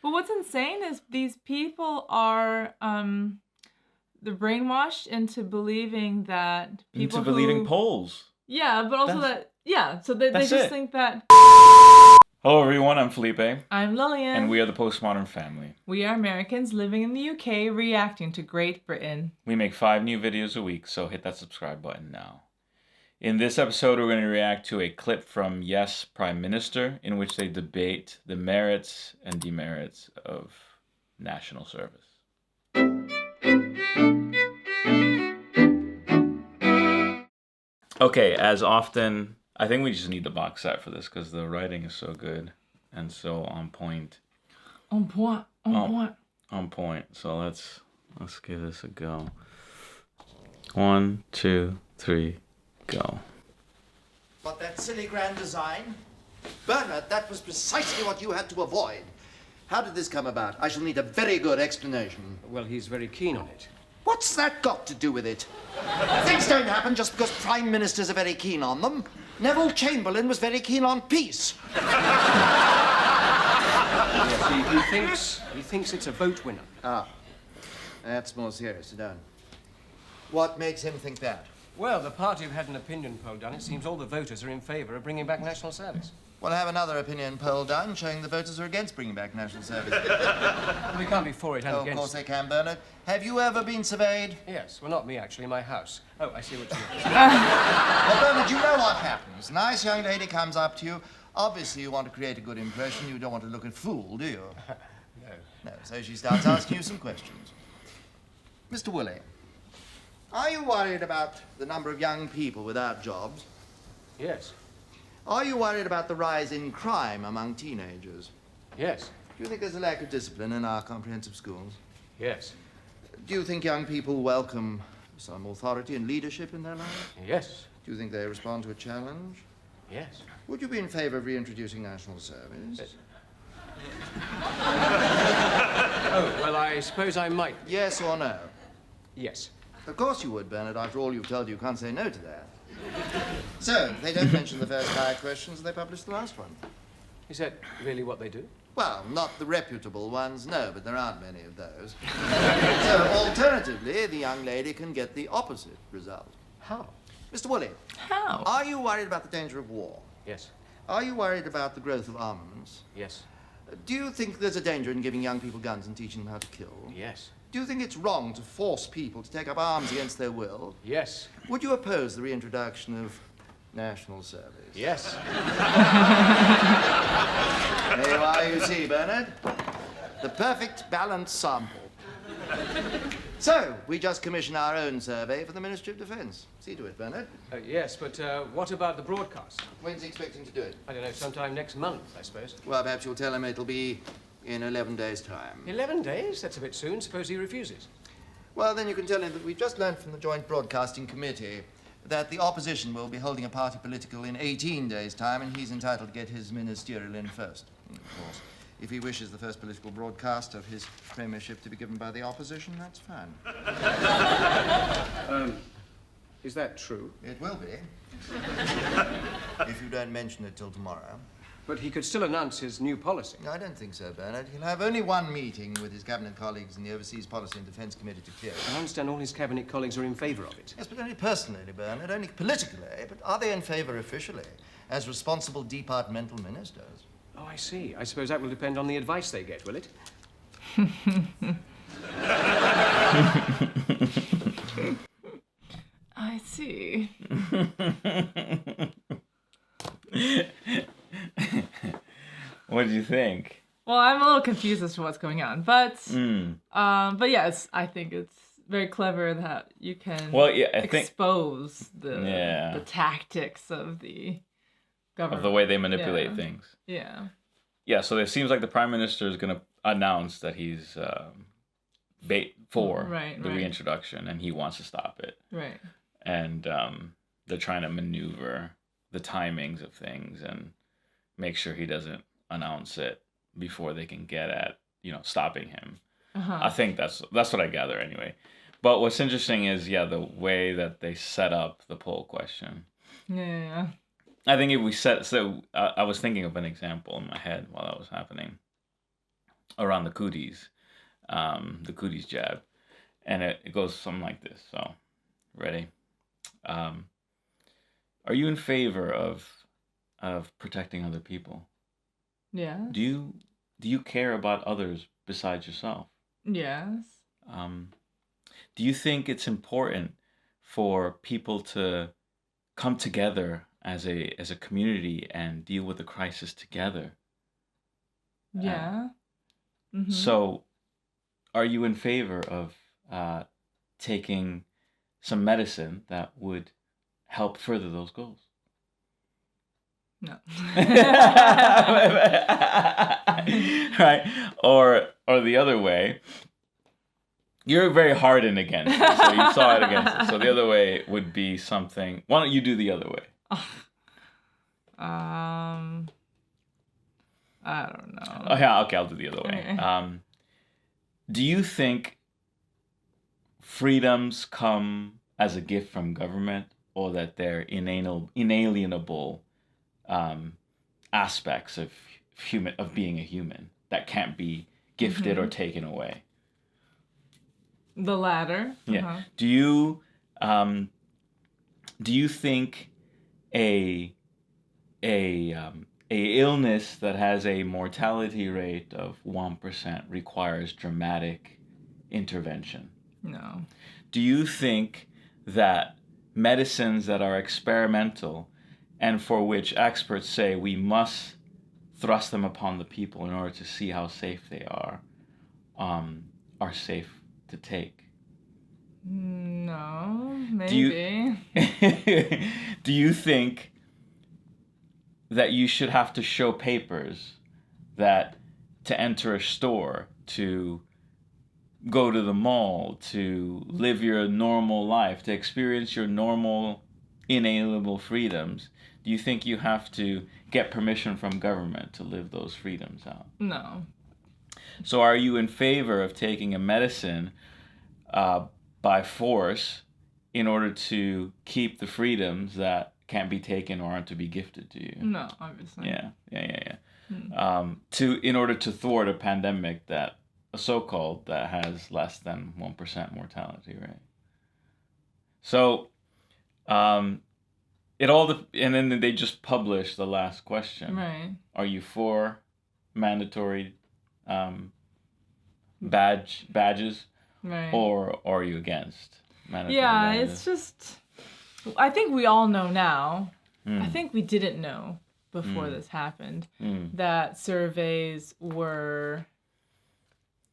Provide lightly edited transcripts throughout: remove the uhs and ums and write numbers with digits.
But what's insane is these people are they're brainwashed into believing that people believing polls. Yeah, but also so they just think that. Hello everyone, I'm Felipe. I'm Lillian. And we are the Postmodern family. We are Americans living in the UK reacting to Great Britain. We make 5 new videos a week, so hit that subscribe button now. In this episode, we're going to react to a clip from Yes, Prime Minister, in which they debate the merits and demerits of national service. Okay, as often, I think we just need the box set for this because the writing is so good and so on point. On point. On point. So let's give this a go. 1, 2, 3, go. But that silly grand design? Bernard, that was precisely what you had to avoid. How did this come about? I shall need a very good explanation. Well, he's very keen on it. What's that got to do with it? Things don't happen just because prime ministers are very keen on them. Neville Chamberlain was very keen on peace. Yes, he thinks it's a vote winner. Ah, that's more serious. Sit down. What makes him think that? Well, the party have had an opinion poll done. It seems all the voters are in favour of bringing back national service. We'll have another opinion poll done showing the voters are against bringing back national service. Well, they can't be for it and against. Of course they can, Bernard. Have you ever been surveyed? Yes. Well, not me, actually. My house. Oh, I see what you mean. Well, Bernard, you know what happens. A nice young lady comes up to you. Obviously, you want to create a good impression. You don't want to look a fool, do you? No. No, so she starts asking you some questions. Mr. Woolley, are you worried about the number of young people without jobs? Yes. Are you worried about the rise in crime among teenagers? Yes. Do you think there's a lack of discipline in our comprehensive schools? Yes. Do you think young people welcome some authority and leadership in their lives? Yes. Do you think they respond to a challenge? Yes. Would you be in favour of reintroducing national service? Yes. Oh, well, I suppose I might. Yes or no? Yes. Of course you would, Bernard. After all you've told, you can't say no to that. So, they don't mention the first 5 questions, they publish the last one. Is that really what they do? Well, not the reputable ones, no, but there aren't many of those. So, alternatively, the young lady can get the opposite result. How? Mr. Woolley. How? Are you worried about the danger of war? Yes. Are you worried about the growth of armaments? Yes. Do you think there's a danger in giving young people guns and teaching them how to kill? Yes. Do you think it's wrong to force people to take up arms against their will? Yes. Would you oppose the reintroduction of national service? Yes. There you are, you see, Bernard. The perfect balanced sample. So, we just commissioned our own survey for the Ministry of Defence. See to it, Bernard. Yes, but what about the broadcast? When's he expecting to do it? I don't know, sometime next month, I suppose. Well, perhaps you'll tell him it'll be in 11 days' time. 11 days? That's a bit soon. Suppose he refuses. Well, then you can tell him that we've just learned from the Joint Broadcasting Committee that the opposition will be holding a party political in 18 days' time, and he's entitled to get his ministerial in first. Of course, if he wishes the first political broadcast of his premiership to be given by the opposition, that's fine. Is that true? It will be. If you don't mention it till tomorrow. But he could still announce his new policy. No, I don't think so, Bernard. He'll have only one meeting with his cabinet colleagues in the Overseas Policy and Defence Committee to clear it. I understand all his cabinet colleagues are in favour of it. Yes, but only personally, Bernard, only politically. But are they in favour officially, as responsible departmental ministers? Oh, I see. I suppose that will depend on the advice they get, will it? I see. What do you think? Well, I'm a little confused as to what's going on, but yes, I think it's very clever that you can expose the tactics of the government. Of the way they manipulate things. Yeah. Yeah, so it seems like the Prime Minister is going to announce that he's bait for the reintroduction, and he wants to stop it. Right. And they're trying to maneuver the timings of things and make sure he doesn't announce it before they can get at, stopping him. Uh-huh. I think that's what I gather anyway. But what's interesting is, the way that they set up the poll question. Yeah. I think if we I was thinking of an example in my head while that was happening. around the cooties jab. And it goes something like this. So, ready? Are you in favor of protecting other people? Yeah. Do you care about others besides yourself? Yes. Do you think it's important for people to come together as a community and deal with the crisis together? Yeah. Mm-hmm. So, are you in favor of taking some medicine that would help further those goals? No. Right? Or the other way. You're very hardened against it, so you saw it against it. So the other way would be something. Why don't you do the other way? I don't know. Oh, yeah, okay, I'll do the other way. Okay. Do you think freedoms come as a gift from government, or that they're inalienable aspects of being a human that can't be gifted or taken away? The latter. Yeah. Uh-huh. Do you think a illness that has a mortality rate of 1% requires dramatic intervention? No. Do you think that medicines that are experimental and for which experts say we must thrust them upon the people in order to see how safe they are safe to take? No, maybe. Do you think that you should have to show papers that to enter a store, to go to the mall, to live your normal life, to experience your normal inalienable freedoms? Do you think you have to get permission from government to live those freedoms out? No. So are you in favor of taking a medicine by force in order to keep the freedoms that can't be taken or aren't to be gifted to you? No, obviously. Yeah. In order to thwart a pandemic that has less than 1% mortality rate. So, and then they just published the last question. Right. Are you for mandatory badges? Right. Or are you against mandatory badges? It's just, I think we all know now. I think we didn't know before this happened that surveys were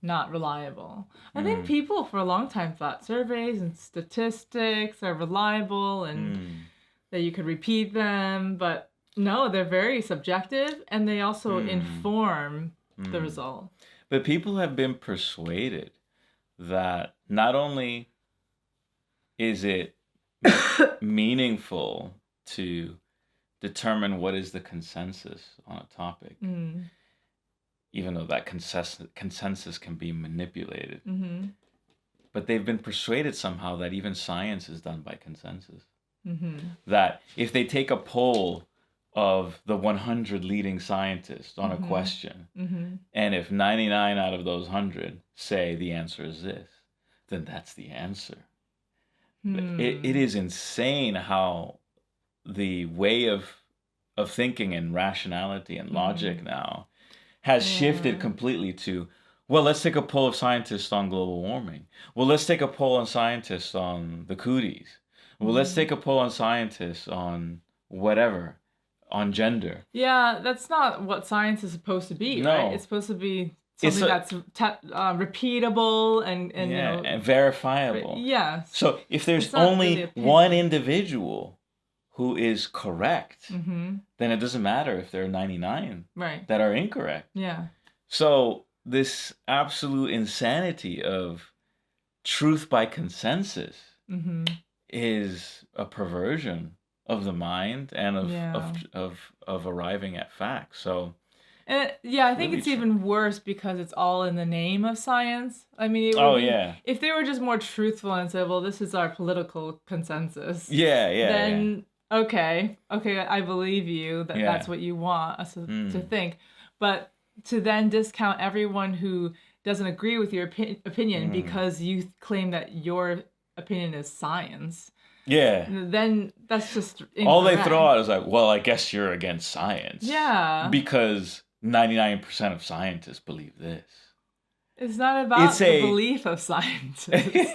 not reliable. I think people for a long time thought surveys and statistics are reliable and that you could repeat them, but no, they're very subjective and they also inform the result. But people have been persuaded that not only is it meaningful to determine what is the consensus on a topic, even though that consensus can be manipulated, but they've been persuaded somehow that even science is done by consensus. That if they take a poll of the 100 leading scientists on a question, and if 99 out of those 100 say the answer is this, then that's the answer. It is insane how the way of thinking and rationality and logic now has shifted completely to, well, let's take a poll of scientists on global warming. Well, let's take a poll on scientists on the cooties. Well, let's take a poll on scientists on whatever, on gender. Yeah, that's not what science is supposed to be, right? It's supposed to be something that's repeatable and and verifiable. Yeah. So if there's only one individual who is correct, then it doesn't matter if there are 99 that are incorrect. Yeah. So this absolute insanity of truth by consensus is a perversion of the mind and of arriving at facts. So I think it's even worse because it's all in the name of science. I mean, if they were just more truthful and said, well, this is our political consensus. Then okay, I believe you that that's what you want us to think. But to then discount everyone who doesn't agree with your opinion because you claim that your opinion is science. Yeah. Then that's just incorrect. All they throw out is like, well, I guess you're against science. Yeah. Because 99% of scientists believe this. It's not about the belief of scientists.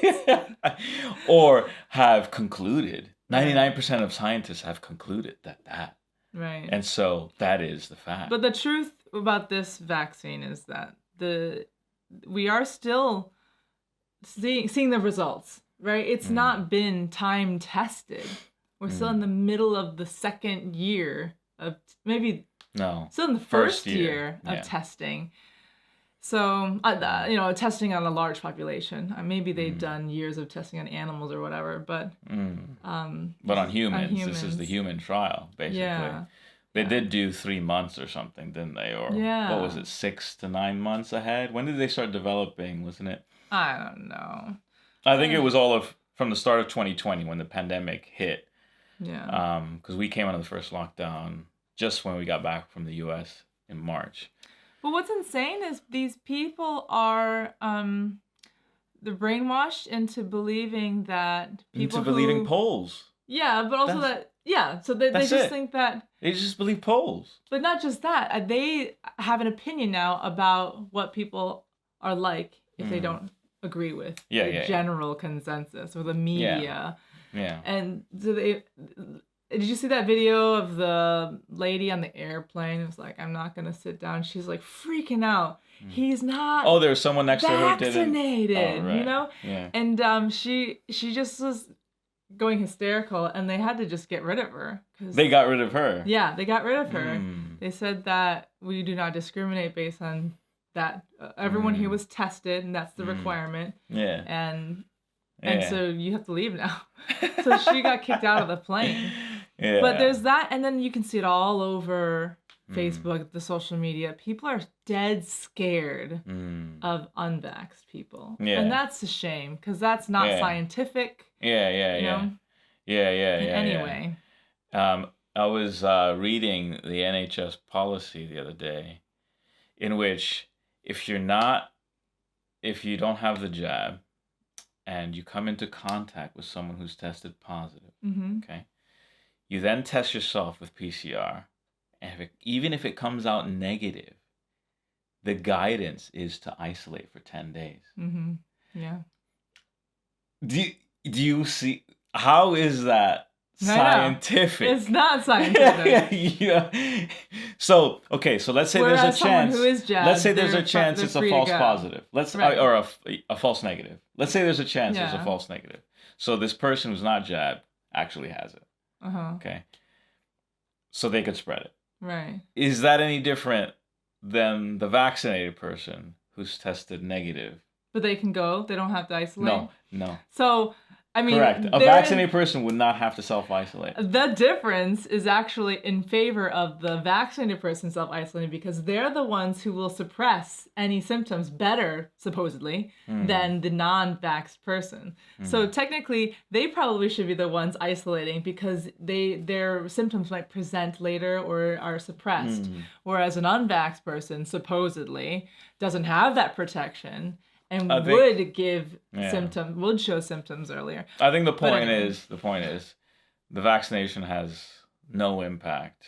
Or have concluded. 99% of scientists have concluded that. Right. And so that is the fact. But the truth about this vaccine is that we are still seeing the results, right? It's not been time tested. We're still in the middle of the second year of still in the first year of testing. So, testing on a large population. Maybe they've done years of testing on animals or whatever, but but on humans, this is the human trial, basically. Yeah. They did do 3 months or something, didn't they? Or what was it, 6 to 9 months ahead? When did they start developing, wasn't it? I don't know. I think it was from the start of 2020 when the pandemic hit. Yeah. Because we came out of the first lockdown just when we got back from the U.S. in March. But what's insane is these people are they're brainwashed into believing that people believing polls. Yeah, but also so they just think that they just believe polls. But not just that, they have an opinion now about what people are like if they don't agree with the general consensus or the media. Yeah. And so did you see that video of the lady on the airplane who's like, I'm not going to sit down? She's like freaking out. He's not. Oh, there's someone next to her who didn't. Vaccinated, right. you know? Yeah. And she just was going hysterical, and they had to just get rid of her. They got rid of her? Yeah, they got rid of her. They said that we do not discriminate based on that. Everyone here was tested, and that's the requirement. Yeah. And so you have to leave now. So she got kicked out of the plane. Yeah. But there's that, and then you can see it all over Facebook, the social media. People are dead scared of unvaxxed people. Yeah. And that's a shame, because that's not scientific. Yeah. Anyway. I was reading the NHS policy the other day, in which if you don't have the jab, and you come into contact with someone who's tested positive, okay, you then test yourself with PCR, and even if it comes out negative, the guidance is to isolate for 10 days. Yeah. Do you see, how is that scientific? It's not scientific. Yeah. So let's say there's a chance. Who is jabbed, let's say there's a chance it's a false positive. Or a false negative. Let's say there's a chance it's a false negative. So this person who's not jabbed actually has it. Okay. So they could spread it. Right. Is that any different than the vaccinated person who's tested negative? But they can go. They don't have to isolate. No. So, I mean, correct. A vaccinated person would not have to self-isolate. The difference is actually in favor of the vaccinated person self-isolating, because they're the ones who will suppress any symptoms better, supposedly, than the non-vaxxed person. So technically, they probably should be the ones isolating, because their symptoms might present later or are suppressed. Whereas an unvaxxed person, supposedly, doesn't have that protection and would show symptoms earlier. I think the point is the vaccination has no impact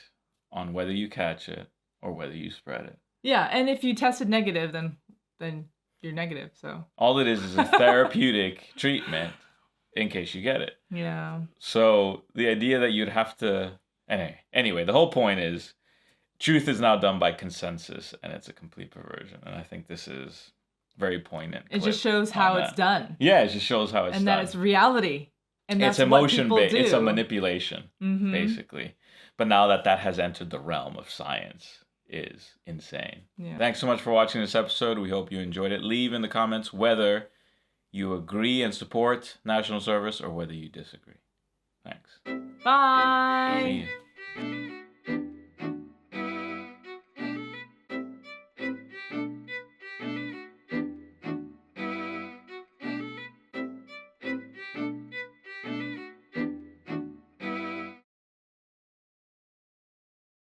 on whether you catch it or whether you spread it. Yeah, and if you tested negative, then you're negative. So all it is a therapeutic treatment in case you get it. Yeah. So the idea that you'd have to anyway, the whole point is truth is now done by consensus, and it's a complete perversion. And I think this is very poignant. It just shows how it's done. Yeah, it just shows how it's done. And that it's reality. And that's it's emotion based. It's a manipulation, basically. But now that has entered the realm of science is insane. Yeah. Thanks so much for watching this episode. We hope you enjoyed it. Leave in the comments whether you agree and support national service or whether you disagree. Thanks. Bye. See you.